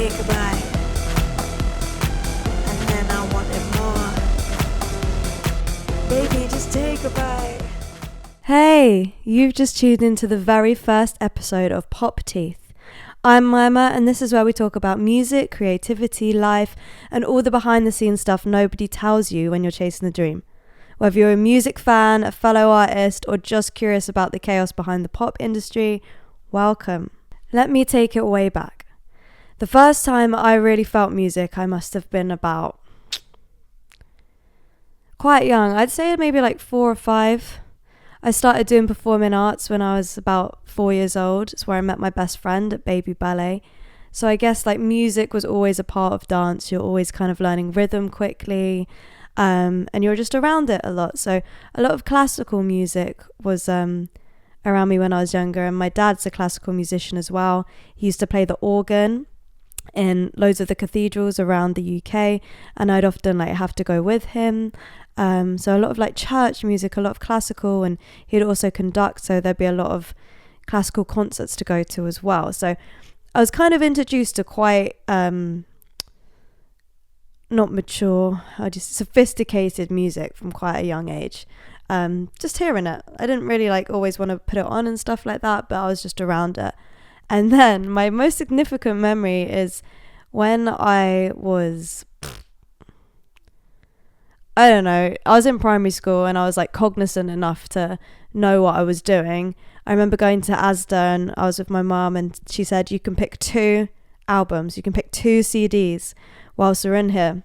take a bite, and then I wanted more. Baby, just take a bite. Hey, you've just tuned into the very first episode of Pop Teeth. I'm Mimah, and this is where we talk about music, creativity, life, and all the behind the scenes stuff nobody tells you when you're chasing the dream. Whether you're a music fan, a fellow artist, or just curious about the chaos behind the pop industry, welcome. Let me take it way back. The first time I really felt music, I must have been about quite young. I'd say maybe like 4 or 5. I started doing performing arts when I was about 4 years old. It's where I met my best friend at baby ballet. So I guess like music was always a part of dance. You're always kind of learning rhythm quickly, and you're just around it a lot. So a lot of classical music was around me when I was younger, and my dad's a classical musician as well. He used to play the organ in loads of the cathedrals around the UK, and I'd often like have to go with him. So a lot of like church music, a lot of classical, and he'd also conduct, so there'd be a lot of classical concerts to go to as well. So I was kind of introduced to quite not mature, just sophisticated music from quite a young age. Just hearing it, I didn't really like always want to put it on and stuff like that, but I was just around it. And then my most significant memory is when I was, I don't know, I was in primary school and I was like cognizant enough to know what I was doing. I remember going to Asda and I was with my mum, and she said, you can pick 2 albums, you can pick 2 CDs whilst we're in here.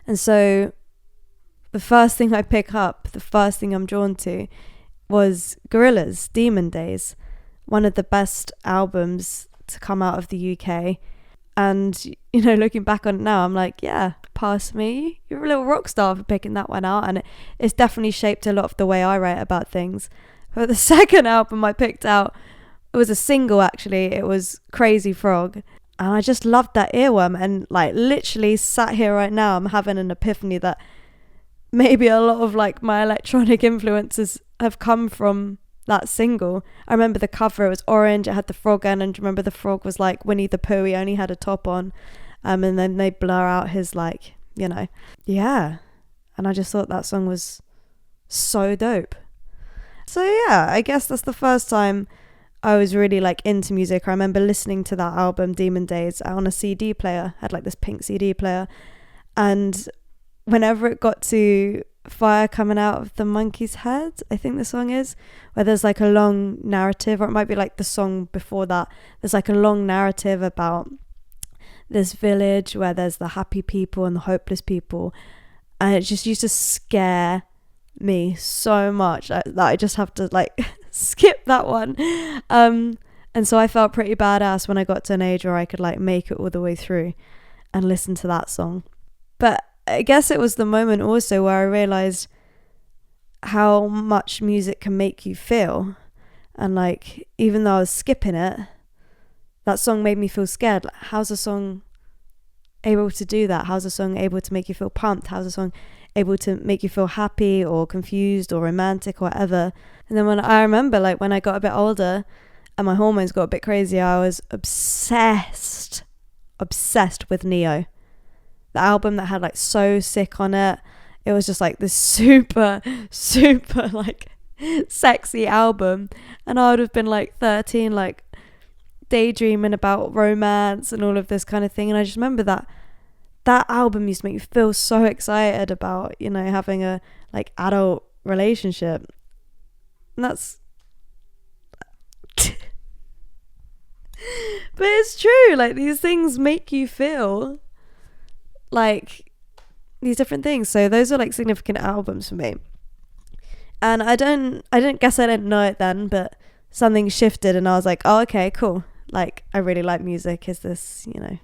And so the first thing I pick up, the first thing I'm drawn to was Gorillaz, Demon Days, one of the best albums to come out of the UK. And, you know, looking back on it now, I'm like, yeah, pass me. You're a little rock star for picking that one out. And it's definitely shaped a lot of the way I write about things. But the second album I picked out, it was a single actually. It was Crazy Frog. And I just loved that earworm. And like literally sat here right now, I'm having an epiphany that maybe a lot of like my electronic influences have come from that single. I remember the cover, it was orange, it had the frog in, and remember the frog was like Winnie the Pooh, he only had a top on, and then they blur out his like, you know, yeah. And I just thought that song was so dope. So yeah, I guess that's the first time I was really like into music. I remember listening to that album Demon Days on a CD player. I had like this pink CD player, and whenever it got to Fire Coming Out of the Monkey's Head, I think the song is, where there's like a long narrative, or it might be like the song before that, there's like a long narrative about this village where there's the happy people and the hopeless people, and it just used to scare me so much that I just have to like skip that one. And so I felt pretty badass when I got to an age where I could like make it all the way through and listen to that song. But I guess it was the moment also where I realized how much music can make you feel. And like, even though I was skipping it, that song made me feel scared. Like, how's a song able to do that? How's a song able to make you feel pumped? How's a song able to make you feel happy or confused or romantic or whatever? And then when I remember, like when I got a bit older and my hormones got a bit crazy, I was obsessed with Neo. The album that had like So Sick on it. It was just like this super like sexy album. And I would have been like 13, like daydreaming about romance and all of this kind of thing. And I just remember that album used to make me feel so excited about, you know, having a like adult relationship. And that's but it's true, like these things make you feel like these different things. So those are like significant albums for me. And I didn't know it then, but something shifted and I was like, oh, okay, cool. Like, I really like music. Is this, you know,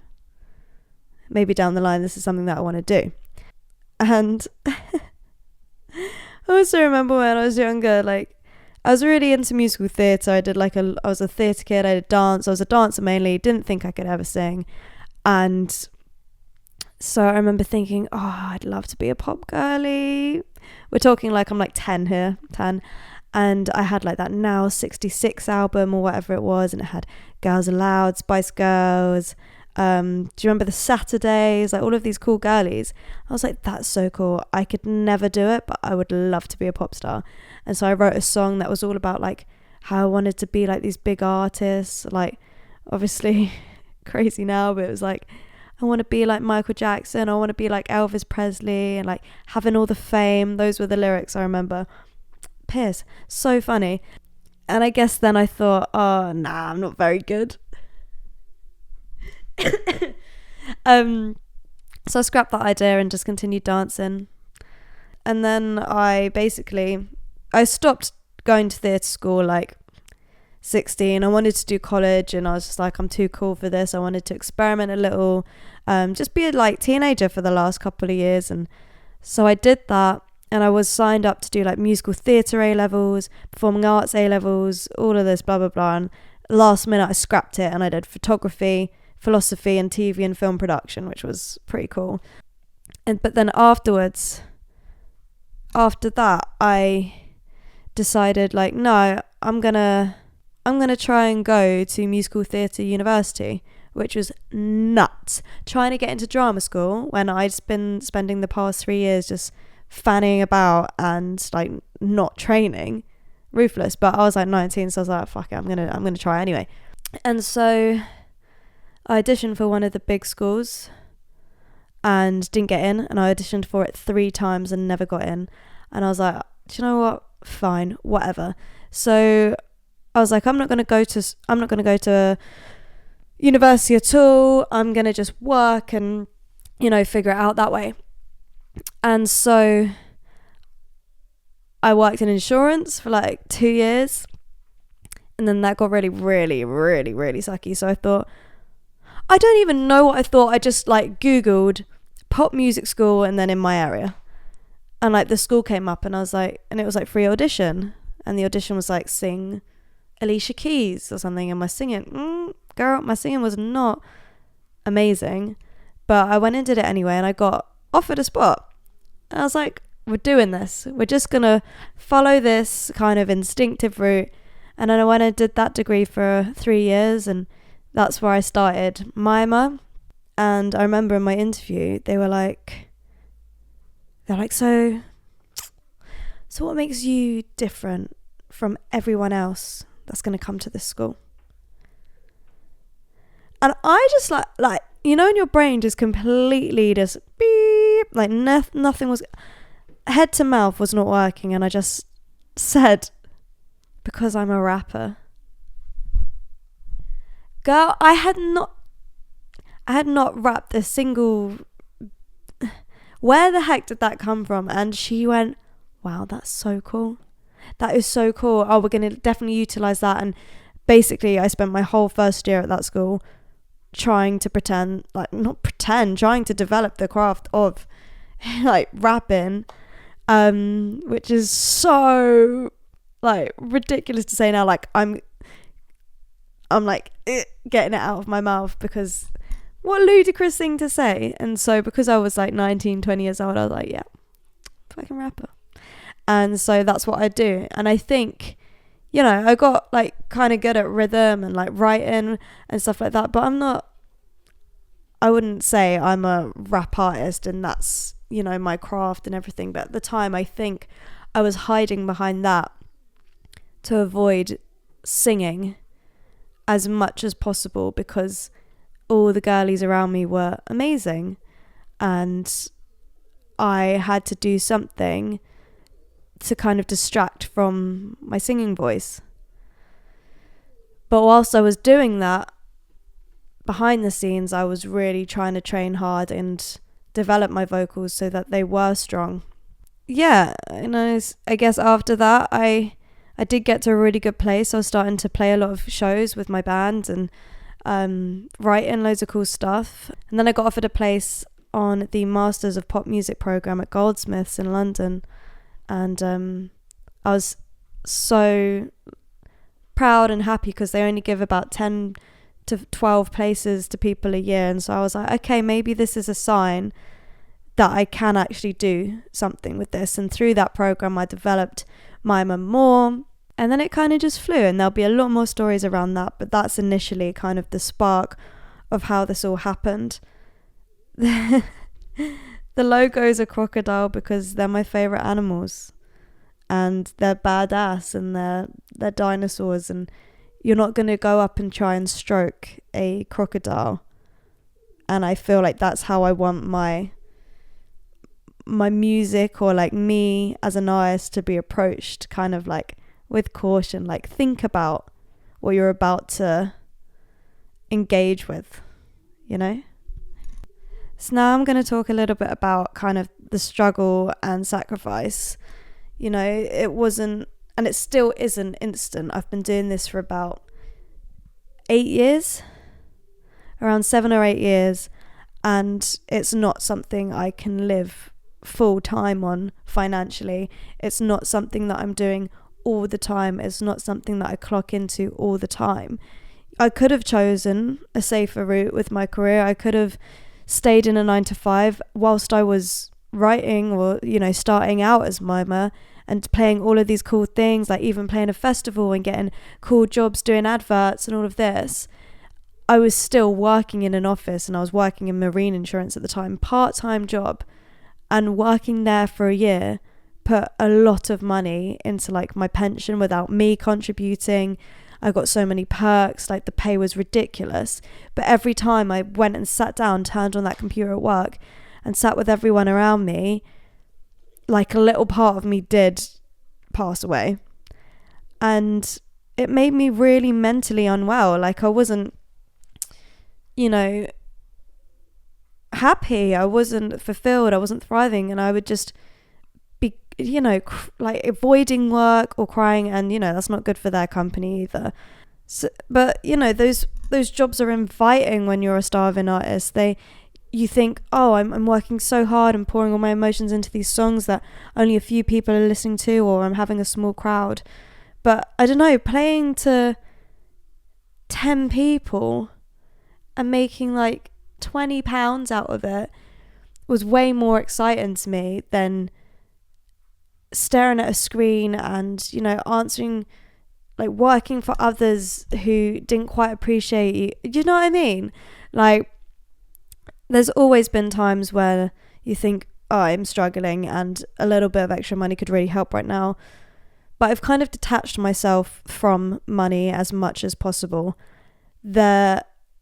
maybe down the line, this is something that I want to do. And I also remember when I was younger, like, I was really into musical theatre. I was a theatre kid. I did dance. I was a dancer mainly. Didn't think I could ever sing. And so I remember thinking, oh, I'd love to be a pop girly. We're talking like I'm like 10 here, 10. And I had like that Now 66 album or whatever it was. And it had Girls Aloud, Spice Girls, Do you remember the Saturdays? Like all of these cool girlies. I was like, that's so cool. I could never do it, but I would love to be a pop star. And so I wrote a song that was all about like how I wanted to be like these big artists, like obviously crazy now, but it was like, I want to be like Michael Jackson, I want to be like Elvis Presley, and like having all the fame. Those were the lyrics I remember. Piss, so funny. And I guess then I thought, oh nah, I'm not very good. So I scrapped that idea and just continued dancing. And then I stopped going to theatre school like 16. I wanted to do college, and I was just like, I'm too cool for this. I wanted to experiment a little, just be a like teenager for the last couple of years. And so I did that, and I was signed up to do like musical theatre A-levels, performing arts A-levels, all of this blah blah blah. And last minute I scrapped it and I did photography, philosophy, and TV and film production, which was pretty cool. But then after that I decided like, no, I'm gonna try and go to musical theatre university, which was nuts. Trying to get into drama school when I'd been spending the past 3 years just fanning about and like not training, ruthless. But I was like 19, so I was like, fuck it, I'm gonna try anyway. And so I auditioned for one of the big schools and didn't get in, and I auditioned for it 3 times and never got in. And I was like, do you know what? Fine, whatever. So I was like, I'm not gonna go to university at all. I'm gonna just work and, you know, figure it out that way. And so I worked in insurance for like 2 years, and then that got really, really, really, really sucky. So I thought, I don't even know what I thought. I just like Googled pop music school and then in my area. And like the school came up, and I was like, and it was like free audition. And the audition was like sing Alicia Keys or something. And my singing, girl, my singing was not amazing. But I went and did it anyway, and I got offered a spot. And I was like, we're doing this. We're just going to follow this kind of instinctive route. And then I went and did that degree for 3 years, and that's where I started Mimah. And I remember in my interview, they're like, so what makes you different from everyone else that's going to come to this school? And I just like, you know, in your brain just completely just beep, like nothing was, head to mouth was not working. And I just said, because I'm a rapper. Girl, I had not rapped a single, where the heck did that come from? And she went, wow, that's so cool. That is so cool. Oh, we're going to definitely utilize that. And basically I spent my whole first year at that school trying to trying to develop the craft of like rapping, which is so like ridiculous to say now. Like I'm like getting it out of my mouth, because what a ludicrous thing to say. And so because I was like 19, 20 years old, I was like, yeah, fucking rapper. And so that's what I do. And I think, you know, I got like kind of good at rhythm and like writing and stuff like that, but I wouldn't say I'm a rap artist and that's, you know, my craft and everything. But at the time, I think I was hiding behind that to avoid singing as much as possible, because all the girlies around me were amazing, and I had to do something to kind of distract from my singing voice. But whilst I was doing that, behind the scenes, I was really trying to train hard and develop my vocals so that they were strong. Yeah, and I guess after that, I did get to a really good place. I was starting to play a lot of shows with my band and writing loads of cool stuff. And then I got offered a place on the Masters of Pop Music program at Goldsmiths in London. And I was so proud and happy, because they only give about 10 to 12 places to people a year. And so I was like, okay, maybe this is a sign that I can actually do something with this. And through that program, I developed Mimah more. And then it kind of just flew, and there'll be a lot more stories around that. But that's initially kind of the spark of how this all happened. The logo is a crocodile because they're my favourite animals, and they're badass, and they're dinosaurs, and you're not going to go up and try and stroke a crocodile. And I feel like that's how I want my music, or like me as an artist, to be approached, kind of like with caution. Like, think about what you're about to engage with, you know? So now I'm going to talk a little bit about kind of the struggle and sacrifice. You know, it wasn't, and it still isn't instant. I've been doing this for about 8 years, around 7 or 8 years, and it's not something I can live full time on financially. It's not something that I'm doing all the time. It's not something that I clock into all the time. I could have chosen a safer route with my career. I could have stayed in a 9-to-5 whilst I was writing, or, you know, starting out as Mimah and playing all of these cool things, like even playing a festival and getting cool jobs doing adverts and all of this. I was still working in an office, and I was working in marine insurance at the time, part-time job, and working there for a year put a lot of money into like my pension without me contributing. I got so many perks, like the pay was ridiculous. But every time I went and sat down, turned on that computer at work and sat with everyone around me, like a little part of me did pass away. And it made me really mentally unwell. Like, I wasn't, you know, happy. I wasn't fulfilled. I wasn't thriving. And I would just be, you know, like avoiding work or crying. And, you know, that's not good for their company either. So, but, you know, those jobs are inviting when you're a starving artist. You think, oh, I'm working so hard and pouring all my emotions into these songs that only a few people are listening to, or I'm having a small crowd. But I don't know, playing to 10 people and making like £20 out of it was way more exciting to me than staring at a screen and, you know, answering, like working for others who didn't quite appreciate you. Do you know what I mean? Like, there's always been times where you think, oh, I'm struggling and a little bit of extra money could really help right now. But I've kind of detached myself from money as much as possible,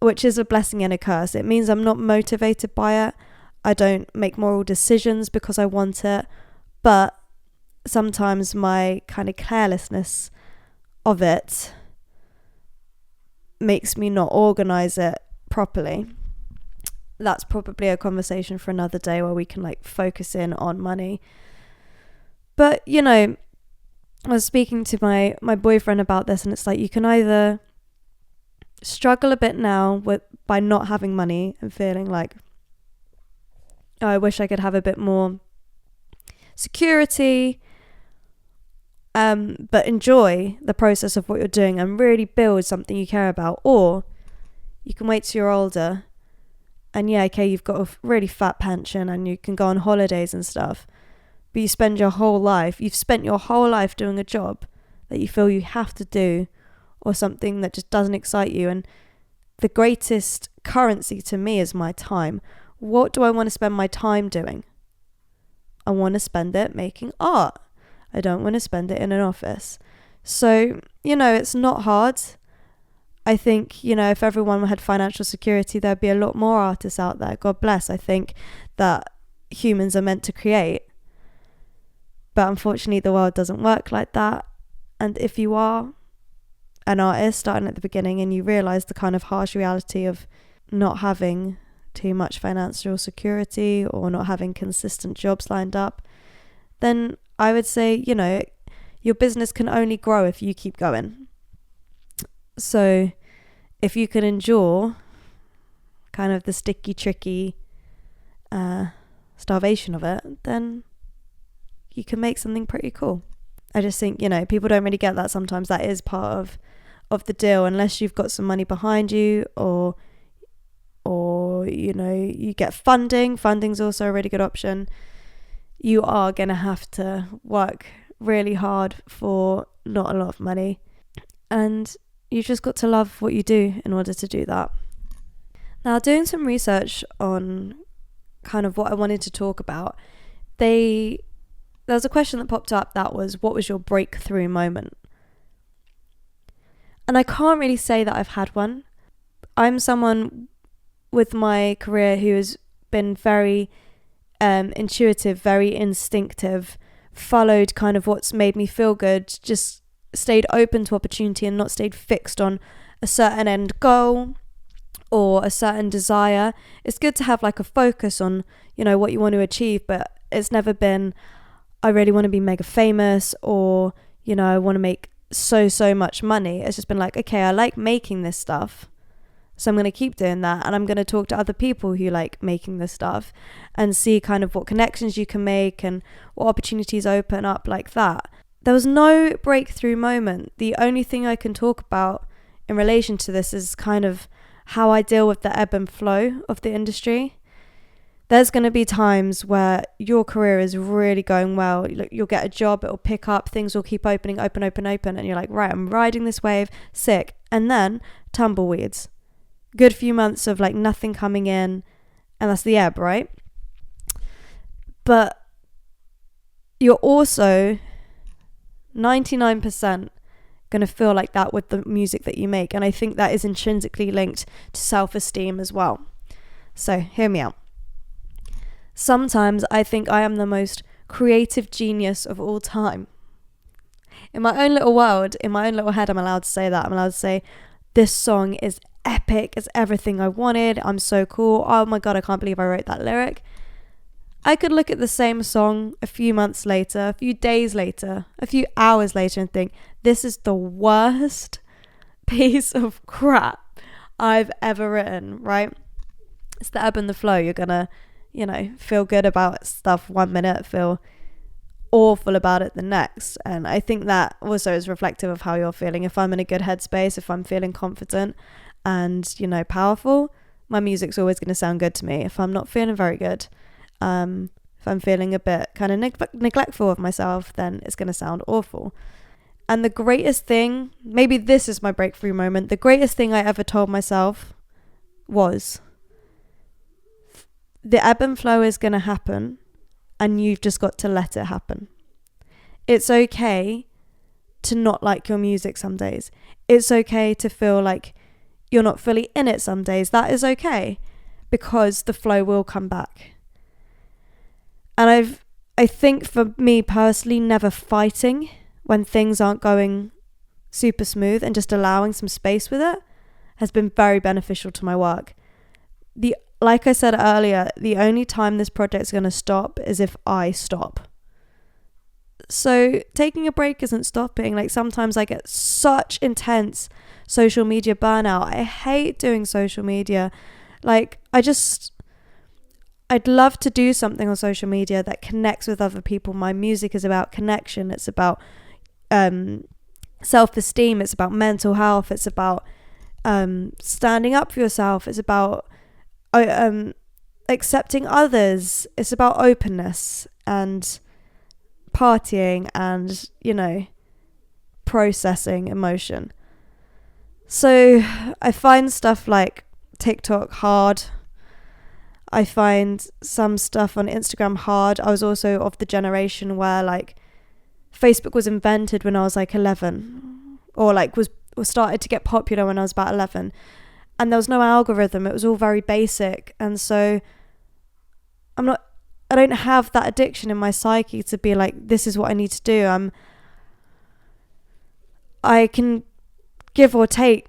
which is a blessing and a curse. It means I'm not motivated by it. I don't make moral decisions because I want it. But sometimes my kind of carelessness of it makes me not organize it properly. That's probably a conversation for another day where we can like focus in on money. But, you know, I was speaking to my boyfriend about this, and it's like, you can either struggle a bit now by not having money and feeling like, oh, I wish I could have a bit more security, but enjoy the process of what you're doing and really build something you care about. Or you can wait till you're older, and yeah, okay, you've got a really fat pension and you can go on holidays and stuff, but you've spent your whole life doing a job that you feel you have to do, or something that just doesn't excite you. And the greatest currency to me is my time. What do I want to spend my time doing? I want to spend it making art. I don't want to spend it in an office. So, you know, it's not hard. I think, you know, if everyone had financial security, there'd be a lot more artists out there. God bless. I think that humans are meant to create. But unfortunately, the world doesn't work like that. And if you are an artist starting at the beginning and you realise the kind of harsh reality of not having too much financial security or not having consistent jobs lined up, then I would say, you know, your business can only grow if you keep going. So if you can endure kind of the sticky, tricky starvation of it, then you can make something pretty cool. I just think, you know, people don't really get that sometimes. That is part of the deal. Unless you've got some money behind you, or you know, you get funding. Funding's also a really good option. You are going to have to work really hard for not a lot of money. And you've just got to love what you do in order to do that. Now, doing some research on kind of what I wanted to talk about, there was a question that popped up that was, what was your breakthrough moment? And I can't really say that I've had one. I'm someone with my career who has been very intuitive, very instinctive, followed kind of what's made me feel good, just stayed open to opportunity and not stayed fixed on a certain end goal or a certain desire. It's good to have like a focus on, what you want to achieve, but it's never been, I really want to be mega famous, or, I want to make so much money. It's just been like, okay, I like making this stuff, so I'm going to keep doing that, and I'm going to talk to other people who like making this stuff and see kind of what connections you can make and what opportunities open up like that. There was no breakthrough moment. The only thing I can talk about in relation to this is kind of how I deal with the ebb and flow of the industry. There's going to be times where your career is really going well. You'll get a job, it'll pick up, things will keep opening, open, and you're like, right, I'm riding this wave, sick. And then tumbleweeds. Good few months of like nothing coming in, and that's the ebb, right? But you're also 99% going to feel like that with the music that you make, and I think that is intrinsically linked to self-esteem as well. So hear me out. Sometimes I think I am the most creative genius of all time. In my own little world, in my own little head, I'm allowed to say that. I'm allowed to say, this song is epic, it's everything I wanted, I'm so cool, oh my god, I can't believe I wrote that lyric. I could look at the same song a few months later, a few days later, a few hours later and think, this is the worst piece of crap I've ever written, right? It's the ebb and the flow. You're gonna, feel good about stuff one minute, feel awful about it the next. And I think that also is reflective of how you're feeling. If I'm in a good headspace, if I'm feeling confident and, powerful, my music's always going to sound good to me. If I'm not feeling very good, if I'm feeling a bit kind of neglectful of myself, then it's going to sound awful. And the greatest thing, maybe this is my breakthrough moment, the greatest thing I ever told myself was, the ebb and flow is going to happen, and you've just got to let it happen. It's okay to not like your music some days. It's okay to feel like you're not fully in it some days. That is okay, because the flow will come back. And I think for me personally, never fighting when things aren't going super smooth and just allowing some space with it has been very beneficial to my work. Like I said earlier, the only time this project's going to stop is if I stop. So taking a break isn't stopping. Like sometimes I get such intense social media burnout. I hate doing social media. Like I'd love to do something on social media that connects with other people. My music is about connection. It's about self-esteem. It's about mental health. It's about standing up for yourself. It's about accepting others. It's about openness and partying and, processing emotion. So I find stuff like TikTok hard. I find some stuff on Instagram hard. I was also of the generation where like Facebook was invented when I was like 11, or like was started to get popular when I was about 11, and there was no algorithm. It was all very basic, and so I don't have that addiction in my psyche to be like, this is what I need to do. I can give or take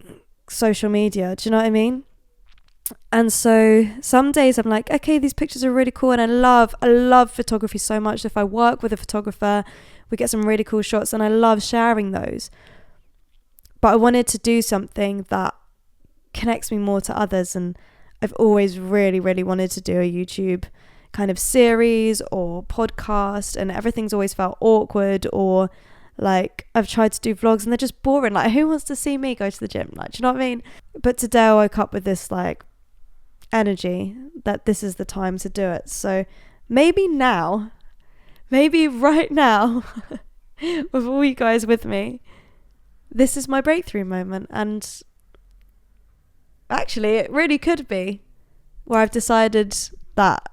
social media. Do you know what I mean? And so some days I'm like, okay, these pictures are really cool, and I love photography so much. If I work with a photographer, we get some really cool shots, and I love sharing those. But I wanted to do something that connects me more to others, and I've always really, really wanted to do a YouTube kind of series or podcast, and everything's always felt awkward, or like I've tried to do vlogs and they're just boring. Like, who wants to see me go to the gym? Like, do you know what I mean? But today I woke up with this like energy that this is the time to do it. So maybe right now with all you guys with me, this is my breakthrough moment, and actually, it really could be where I've decided that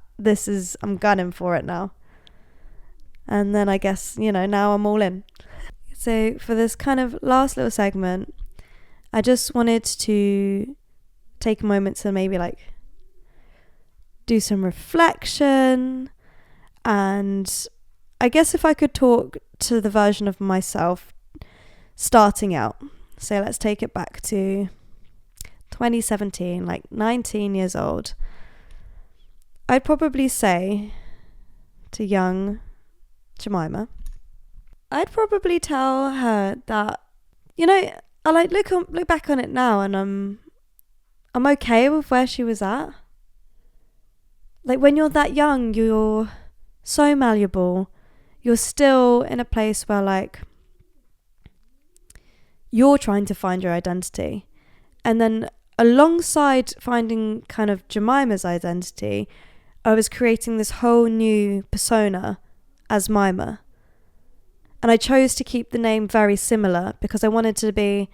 I'm gunning for it now. And then I guess, now I'm all in. So for this kind of last little segment, I just wanted to take a moment to maybe like do some reflection. And I guess if I could talk to the version of myself starting out, so let's take it back to 2017, like 19 years old, I'd probably say to young Jemima, I'd probably tell her that, I like look back on it now, and I'm okay with where she was at. Like, when you're that young, you're so malleable. You're still in a place where, like, you're trying to find your identity. And then alongside finding kind of Jemima's identity, I was creating this whole new persona as Mimah. And I chose to keep the name very similar because I wanted to be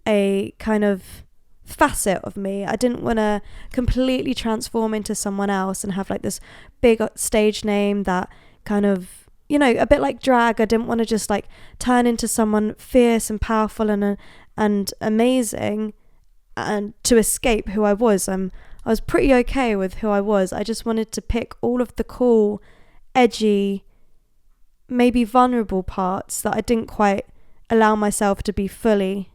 a kind of facet of me. I didn't want to completely transform into someone else and have like this big stage name that kind of, a bit like drag. I didn't want to just like turn into someone fierce and powerful and amazing and to escape who I was. I was pretty okay with who I was. I just wanted to pick all of the cool, edgy, maybe vulnerable parts that I didn't quite allow myself to be fully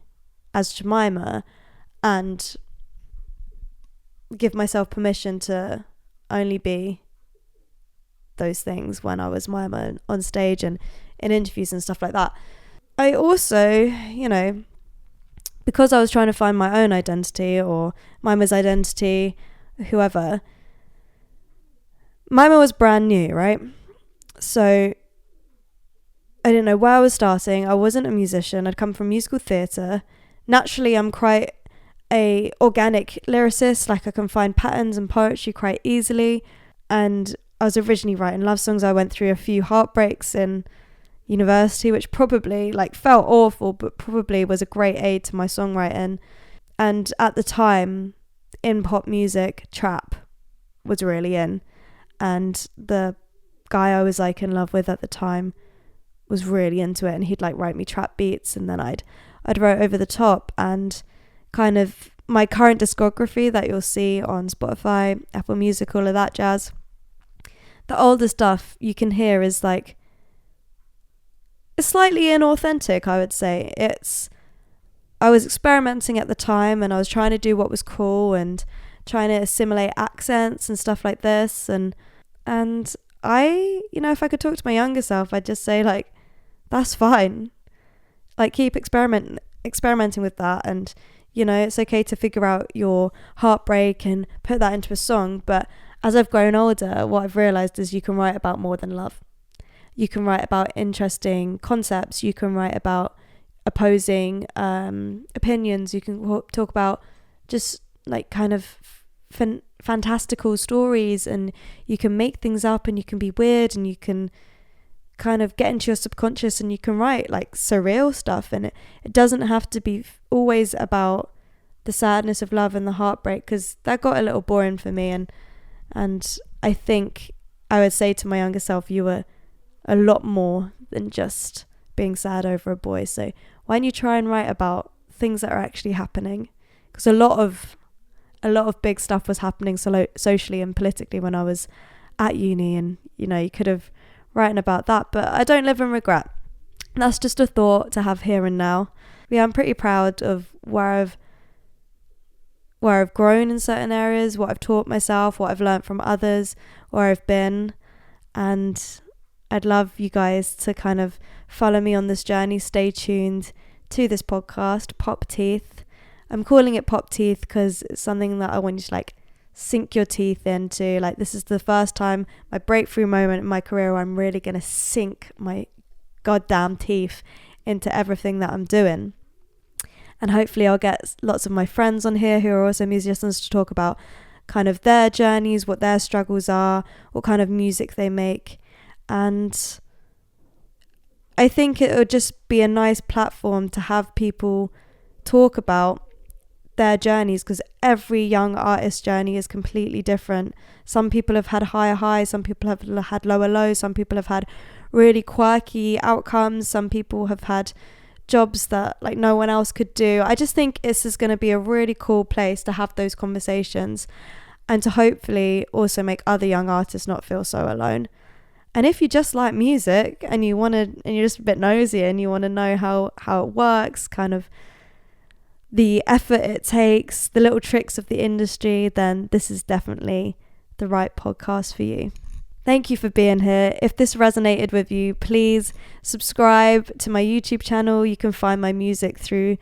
as Jemima, and give myself permission to only be those things when I was Mimah on stage and in interviews and stuff like that. I also, because I was trying to find my own identity or Mimah's identity, whoever, Mimah was brand new, right? So I didn't know where I was starting. I wasn't a musician. I'd come from musical theatre. Naturally, I'm quite a organic lyricist. Like, I can find patterns and poetry quite easily. And I was originally writing love songs. I went through a few heartbreaks in university, which probably like felt awful, but probably was a great aid to my songwriting. And at the time, in pop music, trap was really in. And the guy I was like in love with at the time was really into it, and he'd like write me trap beats, and then I'd write over the top. And kind of my current discography that you'll see on Spotify, Apple Music, all of that jazz, the older stuff you can hear is like, it's slightly inauthentic, I would say. I was experimenting at the time, and I was trying to do what was cool and trying to assimilate accents and stuff like this, and I, if I could talk to my younger self, I'd just say like, that's fine. Like, keep experimenting with that, and it's okay to figure out your heartbreak and put that into a song. But as I've grown older, what I've realized is you can write about more than love. You can write about interesting concepts. You can write about opposing opinions. You can talk about just like kind of fantastical stories, and you can make things up, and you can be weird, and you can kind of get into your subconscious, and you can write like surreal stuff. And it doesn't have to be always about the sadness of love and the heartbreak, because that got a little boring for me. And I think I would say to my younger self, you were a lot more than just being sad over a boy. So why don't you try and write about things that are actually happening? Because a lot of big stuff was happening socially and politically when I was at uni, and you could have written about that. But I don't live in regret. That's just a thought to have here and now. Yeah, I'm pretty proud of where I've grown in certain areas, what I've taught myself, what I've learned from others, where I've been. And I'd love you guys to kind of follow me on this journey. Stay tuned to this podcast, Pop Teeth. I'm calling it Pop Teeth because it's something that I want you to like sink your teeth into. Like, this is the first time, my breakthrough moment in my career, where I'm really going to sink my goddamn teeth into everything that I'm doing. And hopefully I'll get lots of my friends on here who are also musicians to talk about kind of their journeys, what their struggles are, what kind of music they make. And I think it would just be a nice platform to have people talk about their journeys, because every young artist journey is completely different. Some people have had higher highs, some people have had lower lows, some people have had really quirky outcomes, some people have had jobs that like no one else could do. I just think this is going to be a really cool place to have those conversations, and to hopefully also make other young artists not feel so alone. And if you just like music and you're just a bit nosy and you want to know how it works, kind of the effort it takes, the little tricks of the industry, then this is definitely the right podcast for you. Thank you for being here. If this resonated with you, please subscribe to my YouTube channel. You can find my music through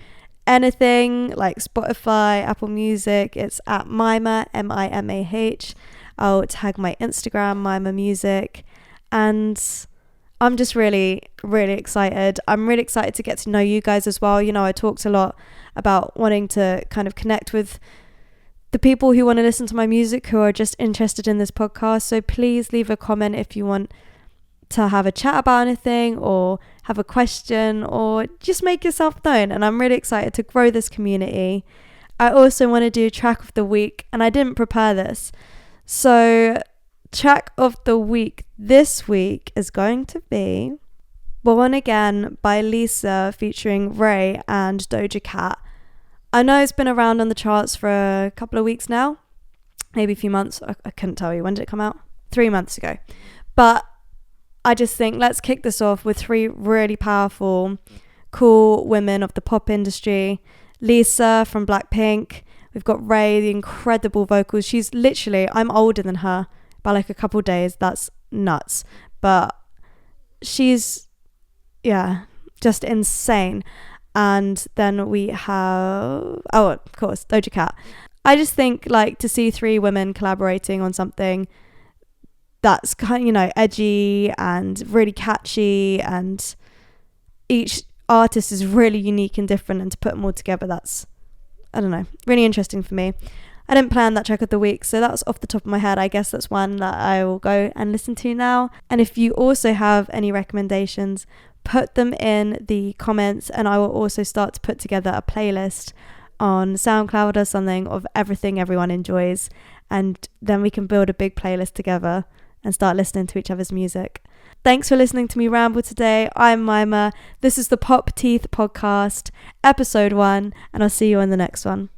anything like Spotify, Apple Music. It's at Mimah, Mimah. I'll tag my Instagram, Mimah Music. And I'm just really, really excited. I'm really excited to get to know you guys as well. You know, I talked a lot about wanting to kind of connect with the people who want to listen to my music, who are just interested in this podcast. So please leave a comment if you want to have a chat about anything or have a question, or just make yourself known. And I'm really excited to grow this community. I also want to do track of the week, and I didn't prepare this. So track of the week this week is going to be Born Again by Lisa featuring Ray and Doja Cat. I know it's been around on the charts for a couple of weeks now, maybe a few months. I couldn't tell you. When did it come out? 3 months ago. But I just think let's kick this off with 3 really powerful, cool women of the pop industry. Lisa from Blackpink. We've got Ray, the incredible vocals. She's literally, I'm older than her by like a couple of days. That's nuts. But she's, yeah, just insane. And then we have, oh, of course, Doja Cat. I just think like to see 3 women collaborating on something that's kind of, you know, edgy and really catchy, and each artist is really unique and different, and to put them all together, that's, I don't know, really interesting for me. I didn't plan that track of the week, so that's off the top of my head. I guess that's one that I will go and listen to now. And if you also have any recommendations, put them in the comments, and I will also start to put together a playlist on SoundCloud or something of everything everyone enjoys, and then we can build a big playlist together and start listening to each other's music. Thanks for listening to me ramble today. I'm Mimah. This is the Pop Teeth Podcast, episode 1, and I'll see you on the next one.